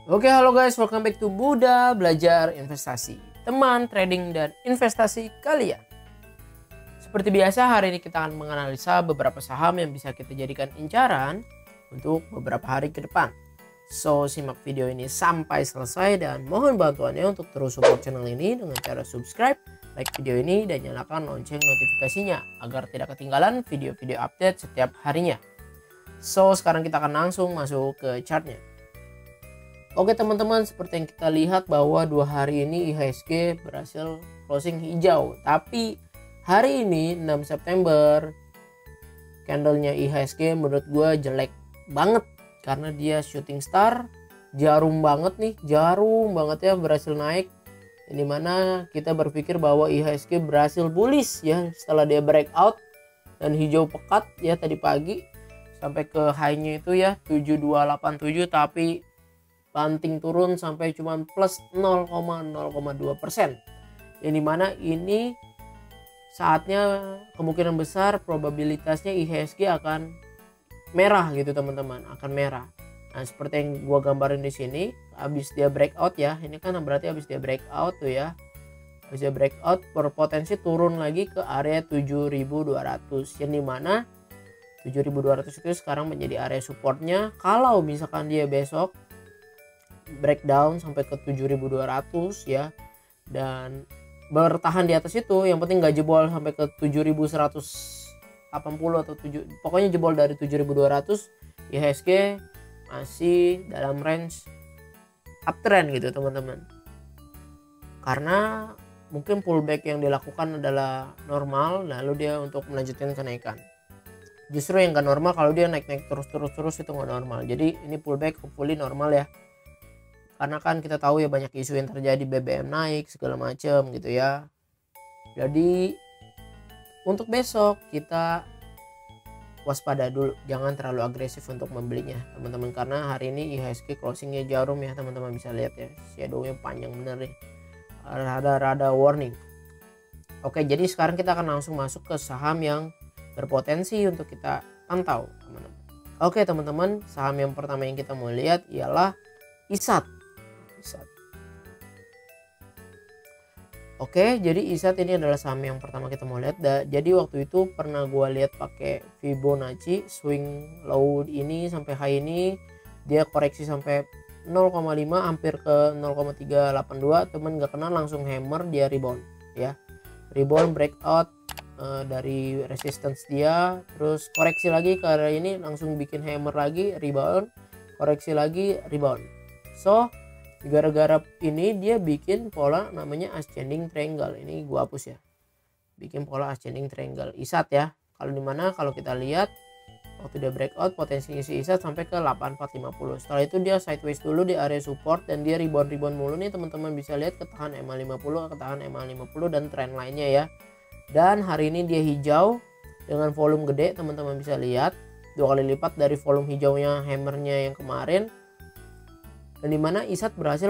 Oke, halo guys, welcome back to Buddha Belajar Investasi, teman trading dan investasi kalian. Seperti biasa, hari ini kita akan menganalisa beberapa saham yang bisa kita jadikan incaran untuk beberapa hari ke depan. So, simak video ini sampai selesai dan mohon bantuannya untuk terus support channel ini dengan cara subscribe, like video ini, dan nyalakan lonceng notifikasinya agar tidak ketinggalan video-video update setiap harinya. So, sekarang kita akan langsung masuk ke chartnya. Oke teman-teman, seperti yang kita lihat bahwa 2 hari ini IHSG berhasil closing hijau. Tapi hari ini 6 September candlenya IHSG menurut gue jelek banget. Karena dia shooting star, jarum banget ya berhasil naik. Yang dimana kita berpikir bahwa IHSG berhasil bullish ya setelah dia breakout dan hijau pekat ya tadi pagi. Sampai ke high-nya itu ya 7287, tapi banting turun sampai cuma plus 0,02%. Yang dimana ini saatnya kemungkinan besar probabilitasnya IHSG akan merah gitu teman-teman, akan merah. Nah seperti yang gua gambarin di sini, habis dia breakout ya, ini kan berarti habis dia breakout tuh ya, habis dia breakout berpotensi turun lagi ke area 7200, yang dimana 7200 itu sekarang menjadi area supportnya. Kalau misalkan dia besok breakdown sampai ke 7200 ya dan bertahan di atas itu, yang penting nggak jebol sampai ke 7180 atau pokoknya jebol dari 7200, IHSG masih dalam range uptrend gitu teman-teman. Karena mungkin pullback yang dilakukan adalah normal, lalu dia untuk melanjutkan kenaikan. Justru yang nggak normal kalau dia naik-naik terus itu nggak normal. Jadi ini pullback hopefully normal ya. Karena kan kita tahu ya banyak isu yang terjadi, BBM naik segala macam gitu ya. Jadi untuk besok kita waspada dulu, jangan terlalu agresif untuk membelinya teman-teman. Karena hari ini IHSG closingnya jarum ya teman-teman, bisa lihat ya shadownya panjang bener nih, rada warning. Oke, jadi sekarang kita akan langsung masuk ke saham yang berpotensi untuk kita pantau teman-teman. Oke teman-teman, saham yang pertama yang kita mau lihat ialah ISAT. Oke, jadi ISAT ini adalah saham yang pertama kita mau lihat. Jadi waktu itu pernah gua lihat pakai Fibonacci swing low ini sampai high ini, dia koreksi sampai 0,5 hampir ke 0,382, temen gak kenal langsung hammer, dia rebound ya. Rebound breakout dari resistance dia, terus koreksi lagi ke area ini, langsung bikin hammer lagi, rebound, koreksi lagi, rebound. So gara-gara ini dia bikin pola namanya ascending triangle. Ini gua hapus ya, bikin pola ascending triangle ISAT ya. Kalau dimana kalau kita lihat waktu dia breakout, potensinya si ISAT sampai ke 8450. Setelah itu dia sideways dulu di area support dan dia rebound mulu nih teman-teman, bisa lihat ketahan MA50, ketahan MA50 dan tren lainnya ya. Dan hari ini dia hijau dengan volume gede, teman-teman bisa lihat 2 kali lipat dari volume hijaunya hammernya yang kemarin. Dan dimana ISAT berhasil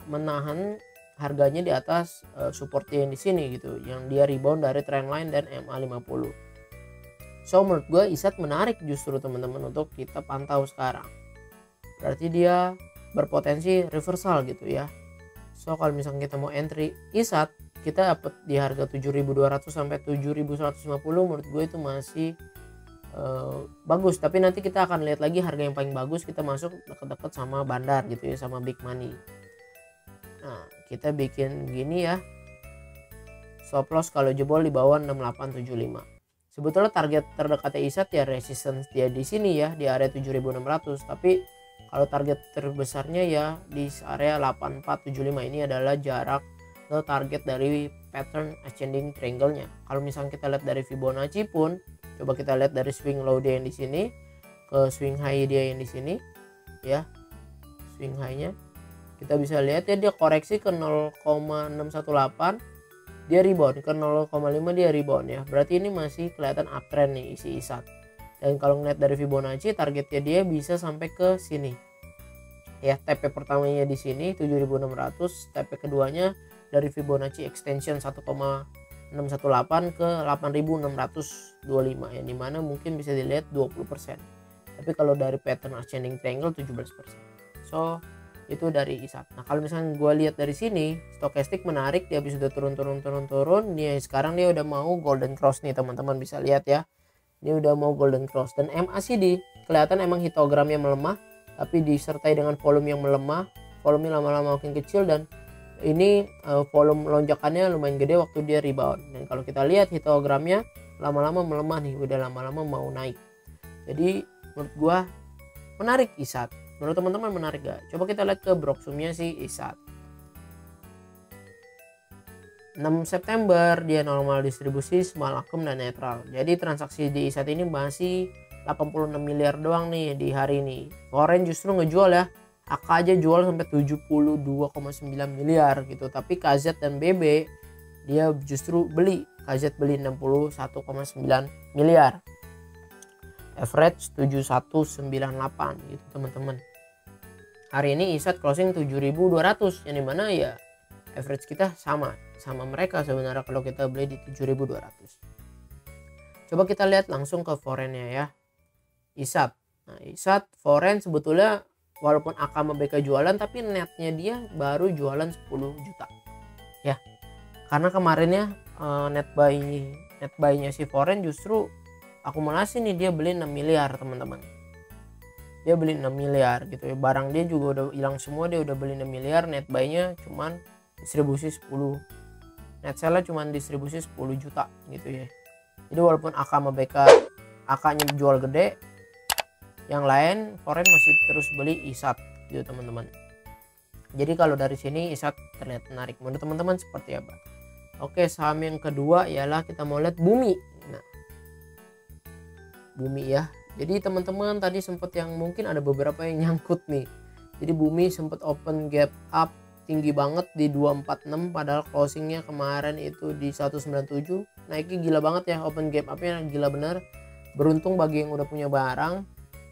menahan harganya di atas supportnya yang di sini gitu, yang dia rebound dari trendline dan MA50. So menurut gue ISAT menarik justru teman-teman untuk kita pantau sekarang. Berarti dia berpotensi reversal gitu ya. So kalau misalnya kita mau entry ISAT, kita dapat di harga 7.200 sampai 7.150, menurut gue itu masih bagus. Tapi nanti kita akan lihat lagi harga yang paling bagus, kita masuk deket-deket sama bandar gitu ya, sama big money. Nah kita bikin gini ya, stop loss kalau jebol di bawah 6875. Sebetulnya target terdekatnya ISAT ya resistance dia di sini ya, di area 7600. Tapi kalau target terbesarnya ya di area 8475. Ini adalah jarak ke target dari pattern ascending triangle-nya. Kalau misalnya kita lihat dari Fibonacci pun, coba kita lihat dari swing low dia yang di sini ke swing high dia yang di sini ya. Swing high-nya kita bisa lihat ya, dia koreksi ke 0,618, dia rebound ke 0,5, dia rebound ya. Berarti ini masih kelihatan uptrend nih isi ISAT. Dan kalau ngeliat dari Fibonacci, targetnya dia bisa sampai ke sini ya. TP pertamanya di sini 7600, TP keduanya dari Fibonacci extension 1,618 ke 8625, yang dimana mungkin bisa dilihat 20%. Tapi kalau dari pattern ascending triangle 17%. So itu dari ISAT. Nah kalau misalnya gue lihat dari sini stokastik menarik, dia habis udah turun nih sekarang dia udah mau golden cross nih teman-teman, bisa lihat ya, dia udah mau golden cross. Dan MACD kelihatan emang hitogramnya melemah, tapi disertai dengan volume yang melemah, volume lama-lama makin kecil, dan ini volume lonjakannya lumayan gede waktu dia rebound. Dan kalau kita lihat hitogramnya lama-lama melemah nih, udah lama-lama mau naik. Jadi menurut gua menarik ISAT. Menurut teman-teman menarik gak? Coba kita lihat ke broksumnya si ISAT. 6 September dia normal distribusi, small akum dan netral. Jadi transaksi di ISAT ini masih 86 miliar doang nih di hari ini. Foreign justru ngejual ya. AK aja jual sampai 72,9 miliar gitu. Tapi KZ dan BB dia justru beli. KZ beli 61,9 miliar. Average 7198 gitu teman-teman. Hari ini ISAT closing 7.200, yang dimana ya average kita sama mereka sebenarnya kalau kita beli di 7.200. Coba kita lihat langsung ke foreignnya ya, ISAT. Nah ISAT foreign sebetulnya walaupun AK sama BK jualan, tapi netnya dia baru jualan 10 juta ya, karena kemarinnya net buy-nya si foreign justru akumulasi nih, dia beli 6 miliar teman-teman. Dia beli 6 miliar gitu ya, barang dia juga udah hilang semua, dia udah beli 6 miliar, net buy-nya cuman distribusi 10, net sale cuman distribusi 10 juta gitu ya. Jadi walaupun AK sama BK AK-nya jual gede, yang lain foreign masih terus beli ISAT gitu teman-teman. Jadi kalau dari sini ISAT terlihat menarik. Menurut teman-teman seperti apa? Oke, saham yang kedua ialah kita mau lihat Bumi. Nah Bumi ya, jadi teman-teman tadi sempat yang mungkin ada beberapa yang nyangkut nih. Jadi Bumi sempat open gap up tinggi banget di 246, padahal closingnya kemarin itu di 197. Naiknya gila banget ya, open gap upnya gila bener. Beruntung bagi yang udah punya barang,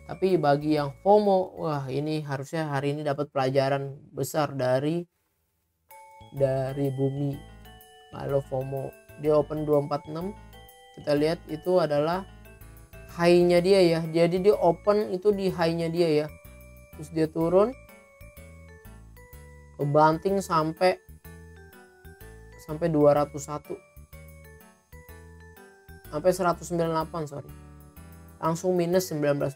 tapi bagi yang FOMO, wah ini harusnya hari ini dapat pelajaran besar dari Bumi. Kalau FOMO dia open 246, kita lihat itu adalah high-nya dia ya. Jadi dia open itu di high-nya dia ya, terus dia turun kebanting sampai 201, sampai 198 sorry, langsung minus 19%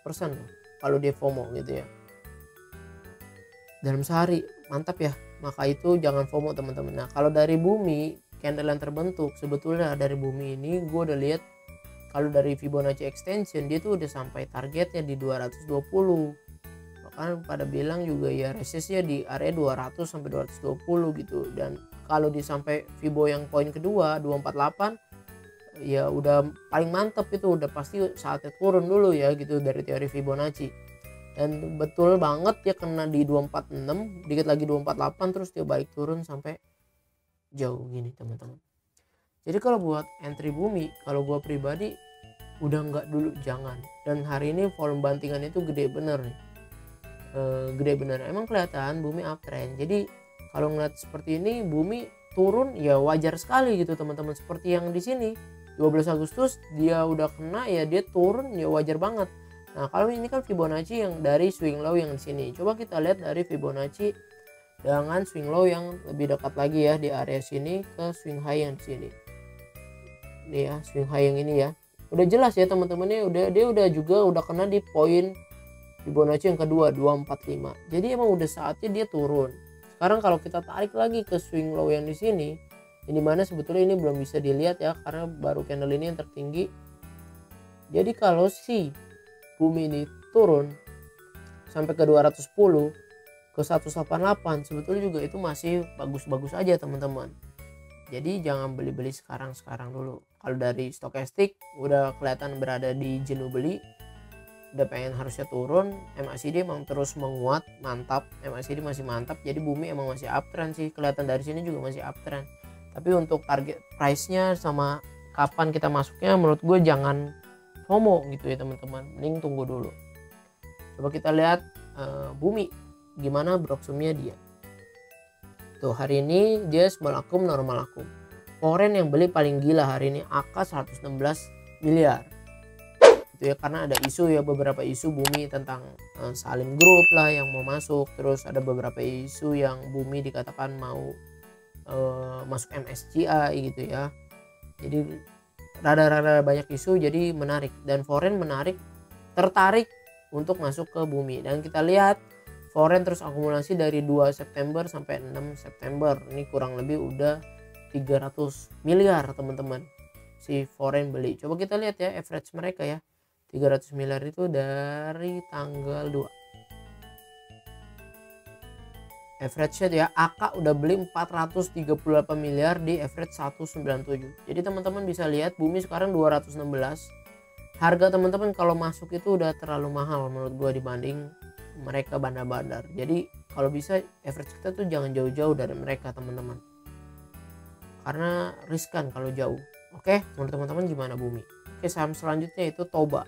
kalau dia FOMO gitu ya dalam sehari. Mantap ya, maka itu jangan FOMO teman-teman. Nah kalau dari Bumi, candle yang terbentuk sebetulnya dari Bumi ini gue udah lihat, kalau dari Fibonacci extension dia tuh udah sampai targetnya di 220. Bahkan pada bilang juga ya resistnya di area 200 sampai 220 gitu. Dan kalau di sampai Fibo yang poin kedua 248 ya udah paling mantep, itu udah pasti saatnya turun dulu ya gitu dari teori Fibonacci. Dan betul banget dia kena di 246, dikit lagi 248, terus dia balik turun sampai jauh gini teman-teman. Jadi kalau buat entry Bumi, kalau gua pribadi udah nggak dulu, jangan. Dan hari ini volume bantingan itu gede bener nih, gede bener. Emang kelihatan Bumi uptrend. Jadi kalau ngeliat seperti ini Bumi turun ya wajar sekali gitu teman-teman. Seperti yang di sini 12 Agustus dia udah kena ya, dia turun ya wajar banget. Nah kalau ini kan Fibonacci yang dari swing low yang di sini. Coba kita lihat dari Fibonacci dengan swing low yang lebih dekat lagi ya di area sini ke swing high yang di sini. Nih ya swing high yang ini ya, udah jelas ya teman-temannya, dia udah kena di poin Fibonacci yang kedua 245. Jadi emang udah saatnya dia turun. Sekarang kalau kita tarik lagi ke swing low yang di sini, ini mana sebetulnya ini belum bisa dilihat ya karena baru candle ini yang tertinggi. Jadi kalau si Bumi ini turun sampai ke 210, ke 188, sebetulnya juga itu masih bagus-bagus aja teman-teman. Jadi jangan beli-beli sekarang dulu. Kalau dari stokastik udah kelihatan berada di jenuh beli, udah pengen harusnya turun. MACD emang terus menguat, mantap. MACD masih mantap, jadi Bumi emang masih uptrend sih. Kelihatan dari sini juga masih uptrend. Tapi untuk target price-nya sama kapan kita masuknya, menurut gue jangan FOMO gitu ya teman-teman. Mending tunggu dulu. Coba kita lihat Bumi gimana broksumnya dia. Tuh hari ini dia small akum, normal akum. Foreign yang beli paling gila hari ini AK 116 miliar. gitu ya, karena ada isu ya, beberapa isu Bumi tentang Salim Group lah yang mau masuk, terus ada beberapa isu yang Bumi dikatakan mau masuk MSCI gitu ya. Jadi rada-rada banyak isu, jadi menarik, dan foreign tertarik untuk masuk ke Bumi. Dan kita lihat foreign terus akumulasi dari 2 September sampai 6 September, ini kurang lebih udah 300 miliar teman-teman si foreign beli. Coba kita lihat ya average mereka ya, 300 miliar itu dari tanggal 2 average-nya ya. AK udah beli 438 miliar di average 197. Jadi teman-teman bisa lihat Bumi sekarang 216. Harga teman-teman kalau masuk itu udah terlalu mahal menurut gua dibanding mereka bandar-bandar. Jadi kalau bisa average kita tuh jangan jauh-jauh dari mereka teman-teman, karena riskan kalau jauh. Oke, menurut teman-teman gimana Bumi? Oke, saham selanjutnya itu Toba.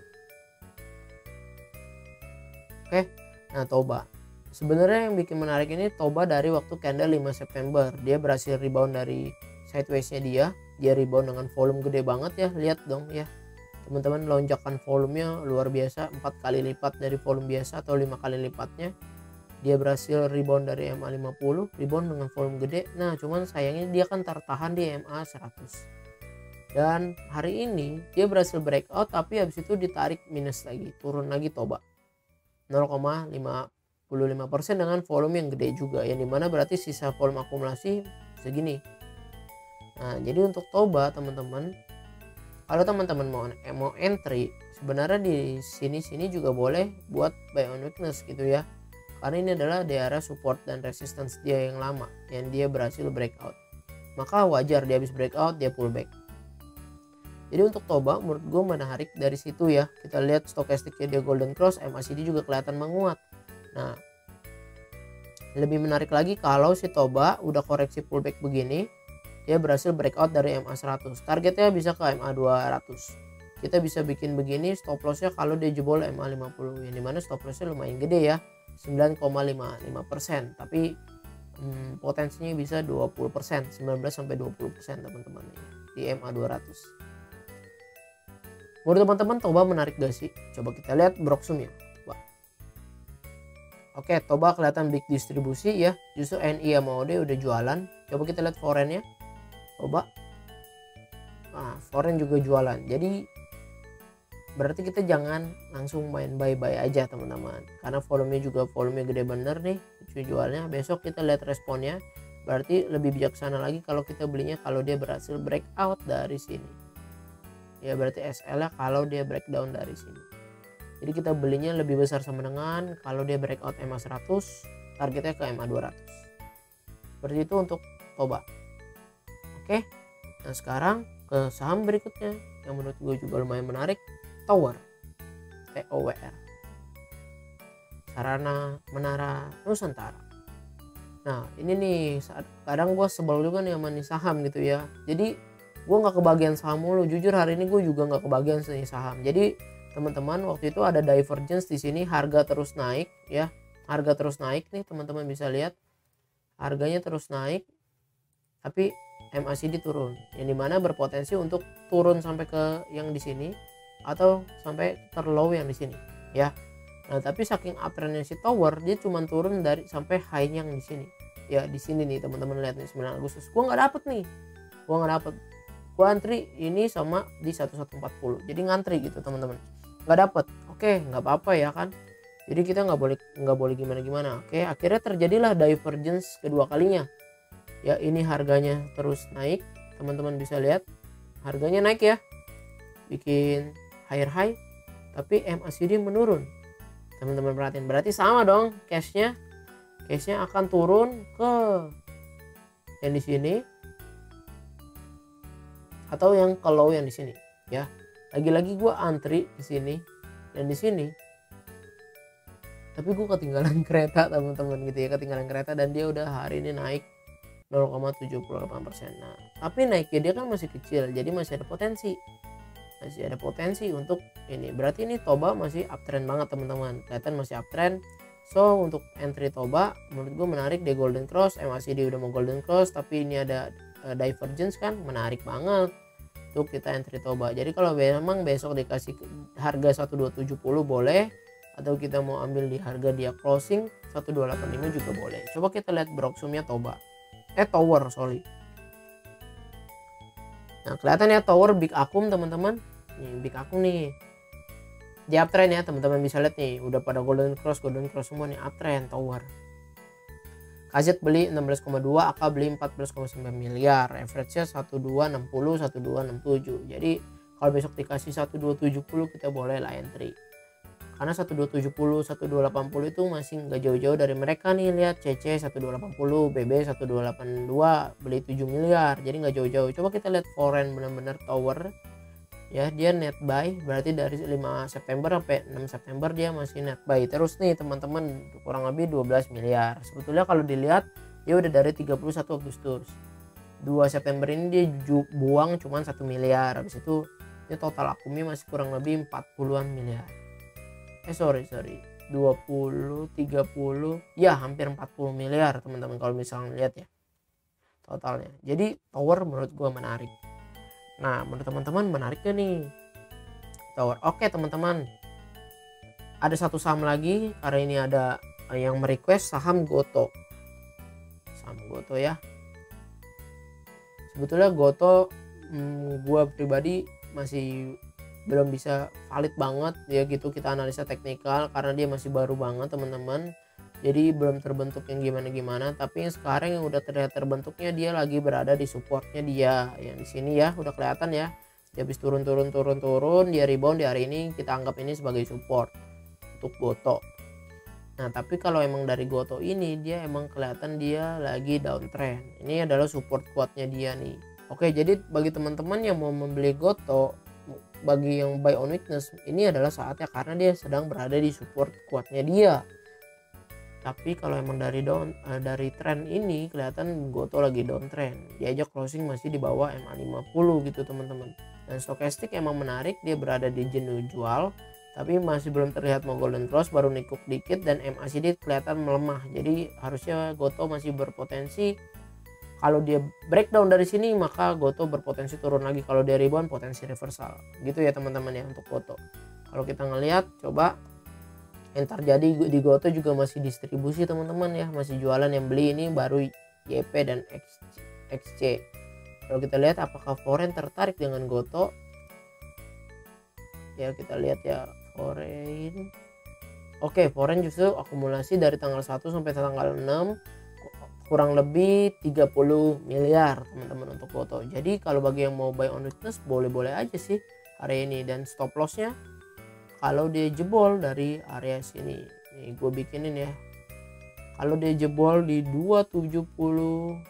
Oke, nah Toba sebenarnya yang bikin menarik ini Toba dari waktu candle 5 September dia berhasil rebound dari sideways-nya, dia rebound dengan volume gede banget ya. Lihat dong ya teman-teman, lonjakan volumenya luar biasa, 4 kali lipat dari volume biasa atau 5 kali lipatnya. Dia berhasil rebound dari MA 50, rebound dengan volume gede. Nah cuman sayangnya dia kan tertahan di MA 100, dan hari ini dia berhasil breakout, tapi habis itu ditarik minus lagi, turun lagi Toba 0,55% dengan volume yang gede juga, yang dimana berarti sisa volume akumulasi segini. Nah jadi untuk Toba teman-teman, kalau teman-teman mau entry, sebenarnya di sini juga boleh buat buy on weakness gitu ya, karena ini adalah daerah support dan resistance dia yang lama yang dia berhasil breakout, maka wajar dia habis breakout dia pullback. Jadi untuk Toba menurut gue menarik dari situ ya. Kita lihat stokastiknya dia golden cross, MACD juga kelihatan menguat. Nah lebih menarik lagi kalau si Toba udah koreksi pullback begini, dia berhasil breakout dari MA 100, targetnya bisa ke MA 200. Kita bisa bikin begini stop lossnya kalau dia jebol MA 50, yang dimana stop lossnya lumayan gede ya, 9,55%, tapi potensinya bisa 20%, 19-20% teman-teman di MA 200. Menurut teman-teman Toba menarik gak sih? Coba kita lihat Broksum ya. Oke, Toba kelihatan big distribusi ya, justru NI sama OD udah jualan. Coba kita lihat foreign-nya Toba. Nah foreign juga jualan, jadi berarti kita jangan langsung main buy aja teman-teman, karena volumenya juga gede bener nih jualnya. Besok kita lihat responnya, berarti lebih bijaksana lagi kalau kita belinya kalau dia berhasil breakout dari sini ya, berarti SL nya kalau dia breakdown dari sini. Jadi kita belinya lebih besar sama dengan kalau dia breakout MA 100, targetnya ke MA 200. Seperti itu untuk Toba. Oke, nah sekarang ke saham berikutnya yang menurut gue juga lumayan menarik, Tower, TOWR, Sarana Menara Nusantara. Nah ini nih kadang gue sebel juga nih sama nih saham gitu ya. Jadi gue nggak kebagian saham mulu, jujur hari ini gue juga nggak kebagian nih saham. Jadi teman-teman waktu itu ada divergence di sini, harga terus naik ya, harga terus naik nih teman-teman bisa lihat, harganya terus naik tapi MACD turun, yang dimana berpotensi untuk turun sampai ke yang di sini atau sampai terlow yang di sini ya. Nah tapi saking uptrendnya si Tower, dia cuma turun dari sampai high yang di sini ya, di sini nih teman-teman lihat nih 9 Agustus. Gue nggak dapet, gue antri ini sama di 1140, jadi ngantri gitu teman-teman, nggak dapet. Oke, nggak apa-apa ya kan, jadi kita nggak boleh gimana-gimana. Oke, akhirnya terjadilah divergence kedua kalinya ya. Ini harganya terus naik, teman-teman bisa lihat harganya naik ya, bikin higher high, tapi MACD menurun. Teman-teman perhatiin, berarti sama dong cashnya akan turun ke yang di sini atau yang ke low yang di sini ya. Lagi-lagi gue antri di sini dan di sini, tapi gue ketinggalan kereta teman-teman gitu ya, ketinggalan kereta, dan dia udah hari ini naik 0,78%. Nah tapi naiknya dia kan masih kecil, jadi masih ada potensi untuk ini. Berarti ini Toba masih uptrend banget teman-teman, kelihatan masih uptrend. So untuk entry Toba menurut gue menarik, dia golden cross, MACD udah mau golden cross, tapi ini ada divergence kan, menarik banget. itu kita entry Toba. Jadi kalau memang besok dikasih harga 1270 boleh, atau kita mau ambil di harga dia closing 1285 juga boleh. Coba kita lihat Broxumnya Toba. Tower, sorry. Nah, kelihatan ya Tower Big Akum teman-teman. Nih Big Akum nih. Di uptrend ya teman-teman, bisa lihat nih udah pada golden cross semua nih, uptrend Tower. KZ beli 16,2, AK beli 14,9 miliar, average-nya 1260, 1267. Jadi kalau besok dikasih 1270 kita boleh lah entry. Karena 1270, 1280 itu masih nggak jauh-jauh dari mereka nih. Lihat CC 1280, BB 1282, beli 7 miliar. Jadi nggak jauh-jauh. Coba kita lihat foreign bener-bener Tower. Ya, dia net buy, berarti dari 5 September sampai 6 September dia masih net buy terus nih teman-teman, kurang lebih 12 miliar. Sebetulnya kalau dilihat dia udah dari 31 Agustus. 2 September ini dia buang cuman 1 miliar. Habis itu dia total akumnya masih kurang lebih 40-an miliar. Sorry 20, 30, ya hampir 40 miliar teman-teman kalau misalnya lihat ya totalnya. Jadi Tower menurut gua menarik. Nah, menurut teman-teman menarik gak nih Tower? Oke teman-teman, ada satu saham lagi karena ini ada yang merequest saham Goto. Saham Goto ya. Sebetulnya Goto gua pribadi masih belum bisa valid banget ya gitu, kita analisa teknikal karena dia masih baru banget teman-teman. Jadi belum terbentuk yang gimana-gimana, tapi yang sekarang yang udah terlihat terbentuknya dia lagi berada di supportnya dia yang di sini ya, udah kelihatan ya. Dia habis turun, dia rebound di hari ini, kita anggap ini sebagai support untuk Goto. Nah, tapi kalau emang dari Goto ini dia emang kelihatan dia lagi downtrend. Ini adalah support kuatnya dia nih. Oke, jadi bagi teman-teman yang mau membeli Goto, bagi yang buy on weakness, ini adalah saatnya karena dia sedang berada di support kuatnya dia. Tapi kalau emang dari trend ini kelihatan Goto lagi downtrend, dia aja closing masih di bawah MA50 gitu teman-teman. Dan stokastik emang menarik, dia berada di jenuh jual tapi masih belum terlihat mau golden cross, baru nikuk dikit, dan MACD kelihatan melemah. Jadi harusnya Goto masih berpotensi, kalau dia breakdown dari sini maka Goto berpotensi turun lagi, kalau dia rebound potensi reversal gitu ya teman-teman ya untuk Goto. Kalau kita ngelihat coba yang terjadi di Goto juga masih distribusi teman-teman ya, masih jualan, yang beli ini baru YP dan XC. Kalau kita lihat apakah foreign tertarik dengan Goto ya, kita lihat ya foreign. Oke, foreign justru akumulasi dari tanggal 1 sampai tanggal 6 kurang lebih 30 miliar teman-teman untuk Goto. Jadi kalau bagi yang mau buy on weakness boleh-boleh aja sih hari ini, dan stop lossnya kalau dia jebol dari area sini, nih gue bikinin ya, kalau dia jebol di 272,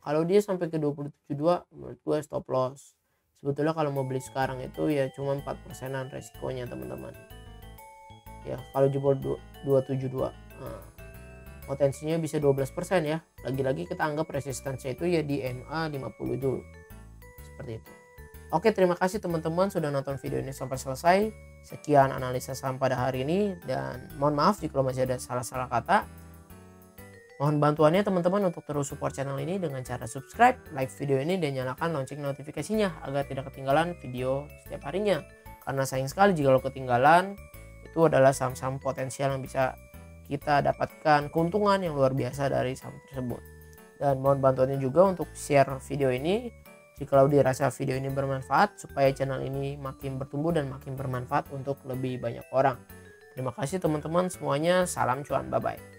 kalau dia sampai ke 272 menurut gue stop loss. Sebetulnya kalau mau beli sekarang itu ya cuma 4%-an resikonya teman-teman ya, kalau jebol 272 potensinya bisa 12% ya. Lagi-lagi kita anggap resistansinya itu ya di MA50 dulu, seperti itu. Oke, terima kasih teman-teman sudah nonton video ini sampai selesai. Sekian analisa saham pada hari ini, dan mohon maaf jika masih ada salah-salah kata. Mohon bantuannya teman-teman untuk terus support channel ini dengan cara subscribe, like video ini, dan nyalakan lonceng notifikasinya agar tidak ketinggalan video setiap harinya. Karena sayang sekali jika lo ketinggalan, itu adalah saham-saham potensial yang bisa kita dapatkan keuntungan yang luar biasa dari saham tersebut. Dan mohon bantuannya juga untuk share video ini jikalau dirasa video ini bermanfaat, supaya channel ini makin bertumbuh dan makin bermanfaat untuk lebih banyak orang. Terima kasih teman-teman semuanya, salam cuan, bye bye.